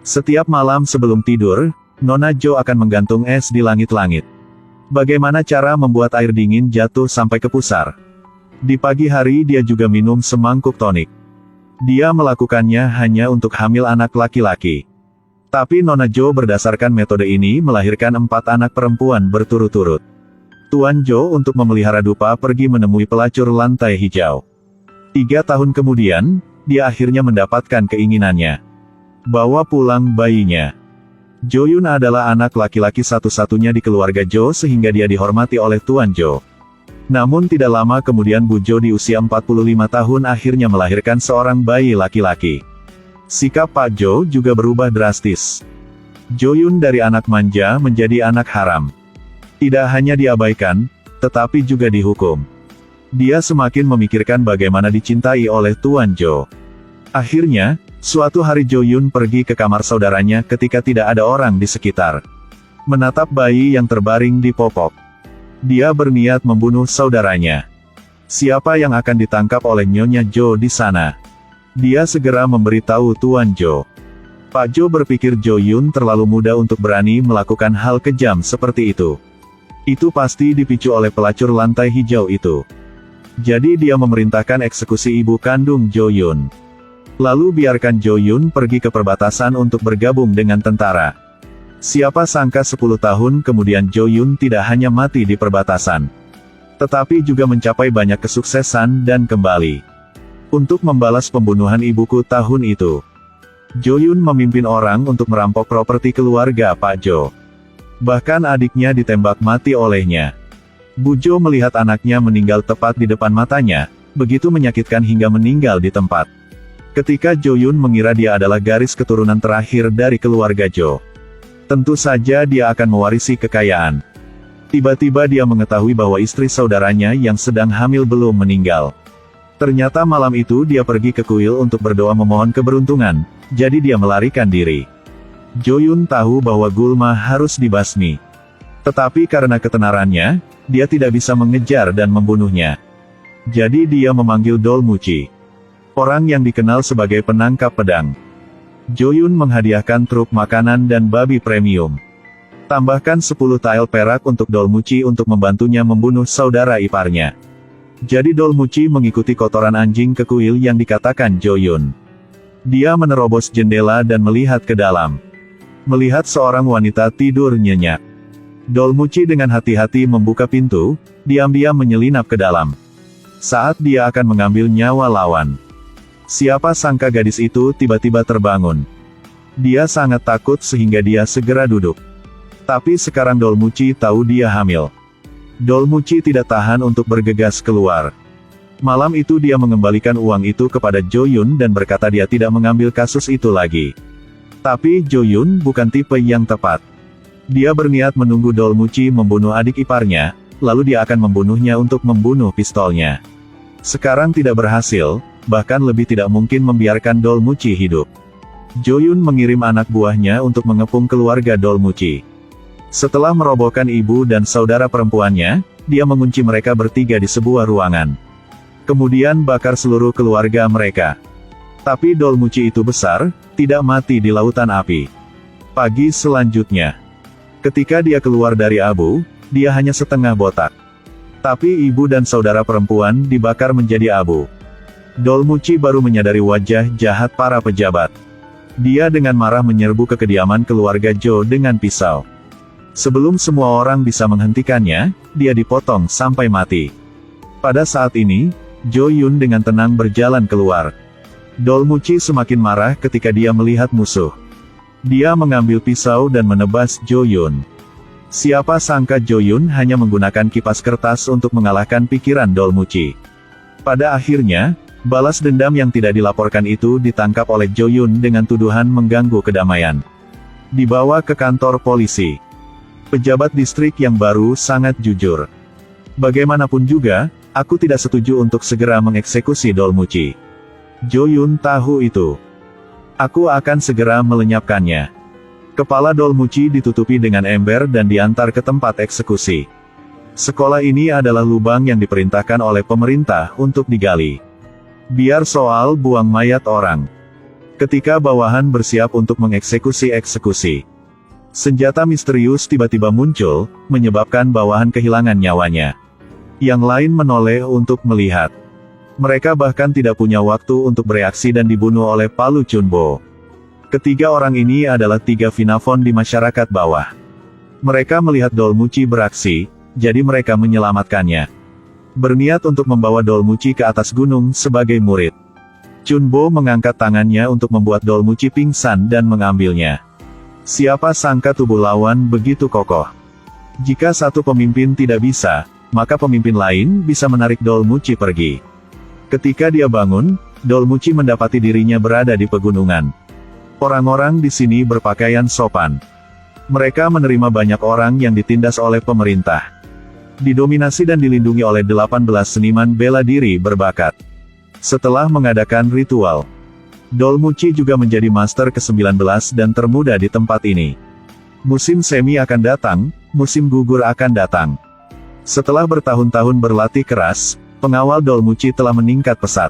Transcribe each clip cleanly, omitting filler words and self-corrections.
Setiap malam sebelum tidur, Nona Jo akan menggantung es di langit-langit. Bagaimana cara membuat air dingin jatuh sampai ke pusar? Di pagi hari dia juga minum semangkuk tonik. Dia melakukannya hanya untuk hamil anak laki-laki. Tapi Nona Jo berdasarkan metode ini melahirkan 4 anak perempuan berturut-turut. Tuan Jo untuk memelihara dupa pergi menemui pelacur lantai hijau. 3 tahun kemudian, dia akhirnya mendapatkan keinginannya. Bawa pulang bayinya. Jo Yun adalah anak laki-laki satu-satunya di keluarga Jo sehingga dia dihormati oleh Tuan Jo. Namun tidak lama kemudian Bu Jo di usia 45 tahun akhirnya melahirkan seorang bayi laki-laki. Sikap Pak Jo juga berubah drastis. Jo Yun dari anak manja menjadi anak haram. Tidak hanya diabaikan, tetapi juga dihukum. Dia semakin memikirkan bagaimana dicintai oleh Tuan Jo. Akhirnya, suatu hari Jo Yun pergi ke kamar saudaranya ketika tidak ada orang di sekitar. Menatap bayi yang terbaring di popok. Dia berniat membunuh saudaranya. Siapa yang akan ditangkap oleh Nyonya Jo di sana? Dia segera memberitahu Tuan Jo. Pak Jo berpikir Jo Yun terlalu muda untuk berani melakukan hal kejam seperti itu. Itu pasti dipicu oleh pelacur lantai hijau itu. Jadi dia memerintahkan eksekusi ibu kandung Jo Yun. Lalu biarkan Jo Yun pergi ke perbatasan untuk bergabung dengan tentara. Siapa sangka 10 tahun kemudian Jo Yun tidak hanya mati di perbatasan, tetapi juga mencapai banyak kesuksesan dan kembali. Untuk membalas pembunuhan ibuku tahun itu, Jo Yun memimpin orang untuk merampok properti keluarga Pak Jo. Bahkan adiknya ditembak mati olehnya. Bu Jo melihat anaknya meninggal tepat di depan matanya, begitu menyakitkan hingga meninggal di tempat. Ketika Jo Yun mengira dia adalah garis keturunan terakhir dari keluarga Jo. Tentu saja dia akan mewarisi kekayaan. Tiba-tiba dia mengetahui bahwa istri saudaranya yang sedang hamil belum meninggal. Ternyata malam itu dia pergi ke kuil untuk berdoa memohon keberuntungan, jadi dia melarikan diri. Jo Yun tahu bahwa gulma harus dibasmi. Tetapi karena ketenarannya, dia tidak bisa mengejar dan membunuhnya. Jadi dia memanggil Dolmuci, orang yang dikenal sebagai penangkap pedang. Jo Yun menghadiahkan truk makanan dan babi premium. Tambahkan 10 tael perak untuk Dolmuci untuk membantunya membunuh saudara iparnya. Jadi Dolmuci mengikuti kotoran anjing ke kuil yang dikatakan Jo Yun. Dia menerobos jendela dan melihat ke dalam. Melihat seorang wanita tidur nyenyak. Dolmuci dengan hati-hati membuka pintu, diam-diam menyelinap ke dalam. Saat dia akan mengambil nyawa lawan, siapa sangka gadis itu tiba-tiba terbangun. Dia sangat takut sehingga dia segera duduk. Tapi sekarang Dolmuci tahu dia hamil. Dolmuci tidak tahan untuk bergegas keluar. Malam itu dia mengembalikan uang itu kepada Jo Yun dan berkata dia tidak mengambil kasus itu lagi. Tapi Jo Yun bukan tipe yang tepat. Dia berniat menunggu Dolmuci membunuh adik iparnya, lalu dia akan membunuhnya untuk membunuh pistolnya. Sekarang tidak berhasil, bahkan lebih tidak mungkin membiarkan Dolmuci hidup. Jo Yun mengirim anak buahnya untuk mengepung keluarga Dolmuci. Setelah merobohkan ibu dan saudara perempuannya, dia mengunci mereka bertiga di sebuah ruangan. Kemudian bakar seluruh keluarga mereka. Tapi Dolmuci itu besar, tidak mati di lautan api. Pagi selanjutnya, ketika dia keluar dari abu, dia hanya setengah botak. Tapi ibu dan saudara perempuan dibakar menjadi abu. Dolmuci baru menyadari wajah jahat para pejabat. Dia dengan marah menyerbu ke kediaman keluarga Jo dengan pisau. Sebelum semua orang bisa menghentikannya, dia dipotong sampai mati. Pada saat ini, Jo Yun dengan tenang berjalan keluar. Dolmuci semakin marah ketika dia melihat musuh. Dia mengambil pisau dan menebas Jo Yun. Siapa sangka Jo Yun hanya menggunakan kipas kertas untuk mengalahkan pikiran Dolmuci. Pada akhirnya, balas dendam yang tidak dilaporkan itu ditangkap oleh Jo Yun dengan tuduhan mengganggu kedamaian. Dibawa ke kantor polisi. Pejabat distrik yang baru sangat jujur. Bagaimanapun juga, aku tidak setuju untuk segera mengeksekusi Dolmuci. Jo Yun tahu itu. Aku akan segera melenyapkannya. Kepala Dolmuci ditutupi dengan ember dan diantar ke tempat eksekusi. Sekolah ini adalah lubang yang diperintahkan oleh pemerintah untuk digali. Biar soal buang mayat orang. Ketika bawahan bersiap untuk mengeksekusi, senjata misterius tiba-tiba muncul, menyebabkan bawahan kehilangan nyawanya. Yang lain menoleh untuk melihat. Mereka bahkan tidak punya waktu untuk bereaksi dan dibunuh oleh Palu Chunbo. Ketiga orang ini adalah tiga Vinavon di masyarakat bawah. Mereka melihat Dolmuci beraksi, jadi mereka menyelamatkannya. Berniat untuk membawa Dolmuci ke atas gunung sebagai murid. Chunbo mengangkat tangannya untuk membuat Dolmuci pingsan dan mengambilnya. Siapa sangka tubuh lawan begitu kokoh. Jika satu pemimpin tidak bisa, maka pemimpin lain bisa menarik Dolmuci pergi. Ketika dia bangun, Dolmuci mendapati dirinya berada di pegunungan. Orang-orang di sini berpakaian sopan. Mereka menerima banyak orang yang ditindas oleh pemerintah. Didominasi dan dilindungi oleh 18 seniman bela diri berbakat. Setelah mengadakan ritual, Dolmuci juga menjadi master ke-19 dan termuda di tempat ini. Musim semi akan datang, musim gugur akan datang. Setelah bertahun-tahun berlatih keras, pengawal Dolmuci telah meningkat pesat.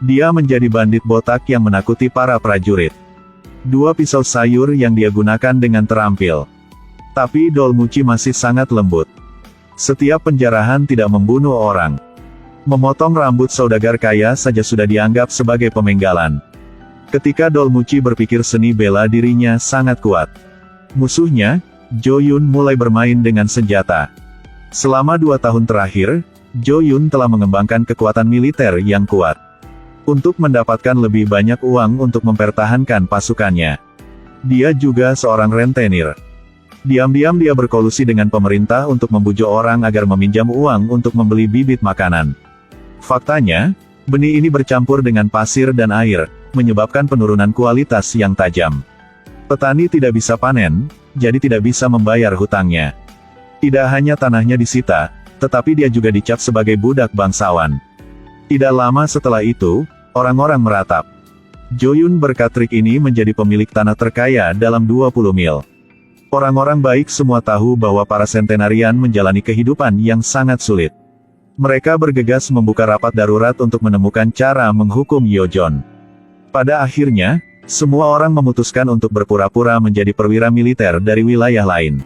Dia menjadi bandit botak yang menakuti para prajurit. Dua pisau sayur yang dia gunakan dengan terampil. Tapi Dolmuci masih sangat lembut. Setiap penjarahan tidak membunuh orang. Memotong rambut saudagar kaya saja sudah dianggap sebagai pemenggalan. Ketika Dolmuci berpikir seni bela dirinya sangat kuat. Musuhnya, Jo-yun mulai bermain dengan senjata. Selama 2 tahun terakhir, Jo-yun telah mengembangkan kekuatan militer yang kuat. Untuk mendapatkan lebih banyak uang untuk mempertahankan pasukannya. Dia juga seorang rentenir. Diam-diam dia berkolusi dengan pemerintah untuk membujuk orang agar meminjam uang untuk membeli bibit makanan. Faktanya, benih ini bercampur dengan pasir dan air, menyebabkan penurunan kualitas yang tajam. Petani tidak bisa panen, jadi tidak bisa membayar hutangnya. Tidak hanya tanahnya disita, tetapi dia juga dicap sebagai budak bangsawan. Tidak lama setelah itu, orang-orang meratap. Jo-yun berkat trik ini menjadi pemilik tanah terkaya dalam 20 mil. Orang-orang baik semua tahu bahwa para sentenarian menjalani kehidupan yang sangat sulit. Mereka bergegas membuka rapat darurat untuk menemukan cara menghukum Yeojeon. Pada akhirnya, semua orang memutuskan untuk berpura-pura menjadi perwira militer dari wilayah lain.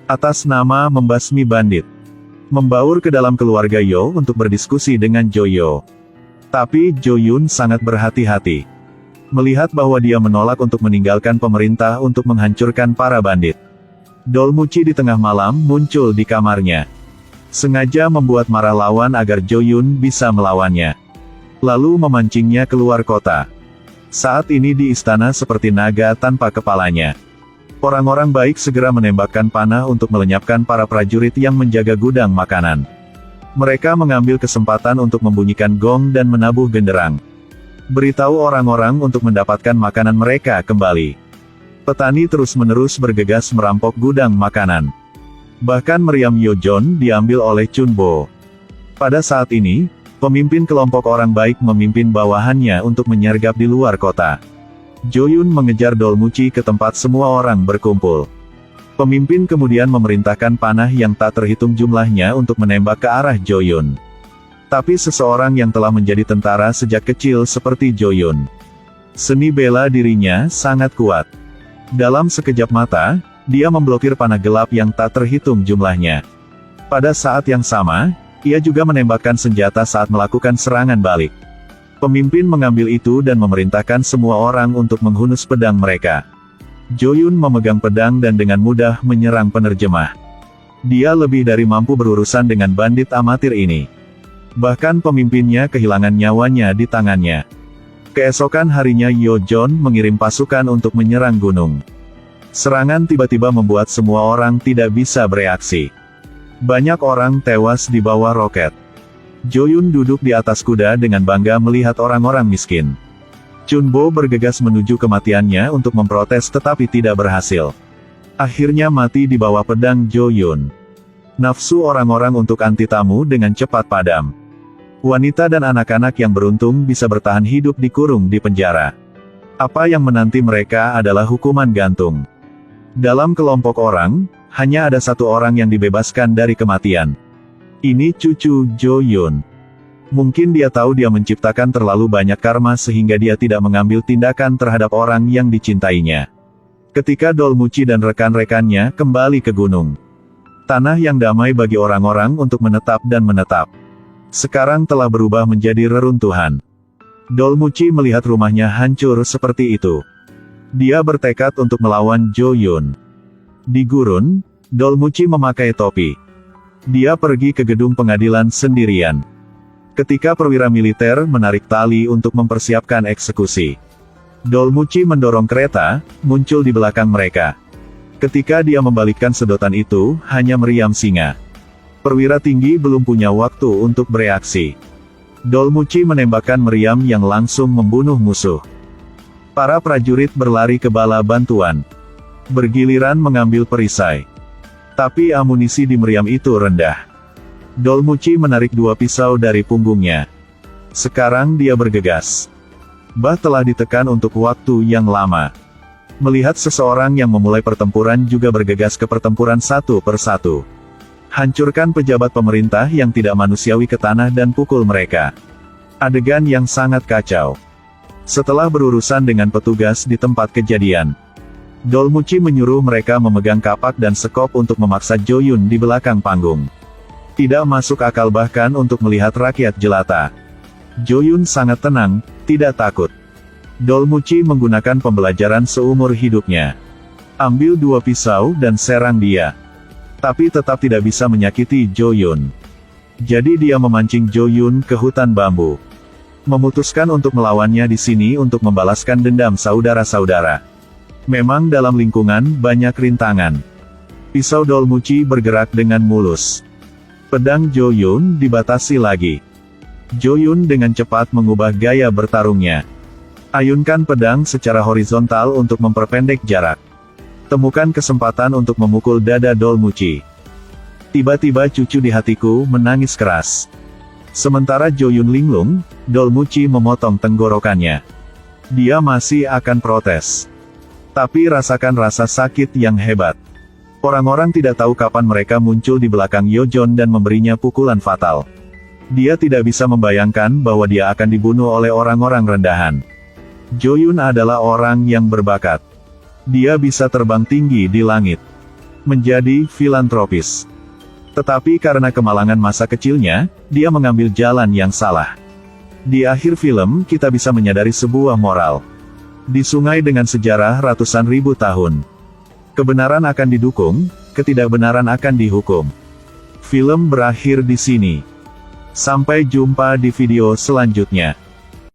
Atas nama membasmi bandit. Membaur ke dalam keluarga Yo untuk berdiskusi dengan Jo-yo. Tapi Jo-yun sangat berhati-hati. Melihat bahwa dia menolak untuk meninggalkan pemerintah untuk menghancurkan para bandit. Dolmuci di tengah malam muncul di kamarnya. Sengaja membuat marah lawan agar Jo-yun bisa melawannya. Lalu memancingnya keluar kota. Saat ini di istana seperti naga tanpa kepalanya. Orang-orang baik segera menembakkan panah untuk melenyapkan para prajurit yang menjaga gudang makanan. Mereka mengambil kesempatan untuk membunyikan gong dan menabuh genderang. Beritahu orang-orang untuk mendapatkan makanan mereka kembali. Petani terus-menerus bergegas merampok gudang makanan. Bahkan meriam Yeojeon diambil oleh Chunbo. Pada saat ini, pemimpin kelompok orang baik memimpin bawahannya untuk menyergap di luar kota. Jo-yun mengejar Dolmuci ke tempat semua orang berkumpul. Pemimpin kemudian memerintahkan panah yang tak terhitung jumlahnya untuk menembak ke arah Jo-yun. Tapi seseorang yang telah menjadi tentara sejak kecil seperti Jo-yun. Seni bela dirinya sangat kuat. Dalam sekejap mata, dia memblokir panah gelap yang tak terhitung jumlahnya. Pada saat yang sama, ia juga menembakkan senjata saat melakukan serangan balik. Pemimpin mengambil itu dan memerintahkan semua orang untuk menghunus pedang mereka. Jo-yun memegang pedang dan dengan mudah menyerang penerjemah. Dia lebih dari mampu berurusan dengan bandit amatir ini. Bahkan pemimpinnya kehilangan nyawanya di tangannya. Keesokan harinya Yeojeon mengirim pasukan untuk menyerang gunung. Serangan tiba-tiba membuat semua orang tidak bisa bereaksi. Banyak orang tewas di bawah roket. Jo-yun duduk di atas kuda dengan bangga melihat orang-orang miskin. Chunbo bergegas menuju kematiannya untuk memprotes tetapi tidak berhasil. Akhirnya mati di bawah pedang Jo-yun. Nafsu orang-orang untuk anti tamu dengan cepat padam. Wanita dan anak-anak yang beruntung bisa bertahan hidup dikurung di penjara. Apa yang menanti mereka adalah hukuman gantung. Dalam kelompok orang, hanya ada satu orang yang dibebaskan dari kematian. Ini cucu Jo-yun. Mungkin dia tahu dia menciptakan terlalu banyak karma sehingga dia tidak mengambil tindakan terhadap orang yang dicintainya. Ketika Dolmuci dan rekan-rekannya kembali ke gunung, tanah yang damai bagi orang-orang untuk menetap dan menetap, sekarang telah berubah menjadi reruntuhan. Dolmuci melihat rumahnya hancur seperti itu. Dia bertekad untuk melawan Jo Yun. Di gurun, Dolmuci memakai topi. Dia pergi ke gedung pengadilan sendirian. Ketika perwira militer menarik tali untuk mempersiapkan eksekusi, Dolmuci mendorong kereta, muncul di belakang mereka. Ketika dia membalikkan sedotan itu, hanya meriam singa. Perwira tinggi belum punya waktu untuk bereaksi. Dolmuci menembakkan meriam yang langsung membunuh musuh. Para prajurit berlari ke bala bantuan. Bergiliran mengambil perisai. Tapi amunisi di meriam itu rendah. Dolmuci menarik 2 pisau dari punggungnya. Sekarang dia bergegas. Bah telah ditekan untuk waktu yang lama. Melihat seseorang yang memulai pertempuran juga bergegas ke pertempuran satu persatu. Hancurkan pejabat pemerintah yang tidak manusiawi ke tanah dan pukul mereka. Adegan yang sangat kacau. Setelah berurusan dengan petugas di tempat kejadian, Dolmuci menyuruh mereka memegang kapak dan sekop untuk memaksa Jo Yun di belakang panggung. Tidak masuk akal bahkan untuk melihat rakyat jelata. Jo Yun sangat tenang, tidak takut. Dolmuci menggunakan pembelajaran seumur hidupnya. Ambil 2 pisau dan serang dia. Tapi tetap tidak bisa menyakiti Jo Yun. Jadi dia memancing Jo Yun ke hutan bambu. Memutuskan untuk melawannya di sini untuk membalaskan dendam saudara-saudara. Memang dalam lingkungan banyak rintangan. Pisau Dolmuci bergerak dengan mulus. Pedang Jo Yun dibatasi lagi. Jo Yun dengan cepat mengubah gaya bertarungnya. Ayunkan pedang secara horizontal untuk memperpendek jarak. Temukan kesempatan untuk memukul dada Dolmuci. Tiba-tiba cucu di hatiku menangis keras. Sementara Jo Yun linglung, Dolmuci memotong tenggorokannya. Dia masih akan protes. Tapi rasakan rasa sakit yang hebat. Orang-orang tidak tahu kapan mereka muncul di belakang Yojon dan memberinya pukulan fatal. Dia tidak bisa membayangkan bahwa dia akan dibunuh oleh orang-orang rendahan. Jo Yun adalah orang yang berbakat. Dia bisa terbang tinggi di langit. Menjadi filantropis. Tetapi karena kemalangan masa kecilnya, dia mengambil jalan yang salah. Di akhir film kita bisa menyadari sebuah moral. Di sungai dengan sejarah ratusan ribu tahun, kebenaran akan didukung, ketidakbenaran akan dihukum. Film berakhir di sini. Sampai jumpa di video selanjutnya.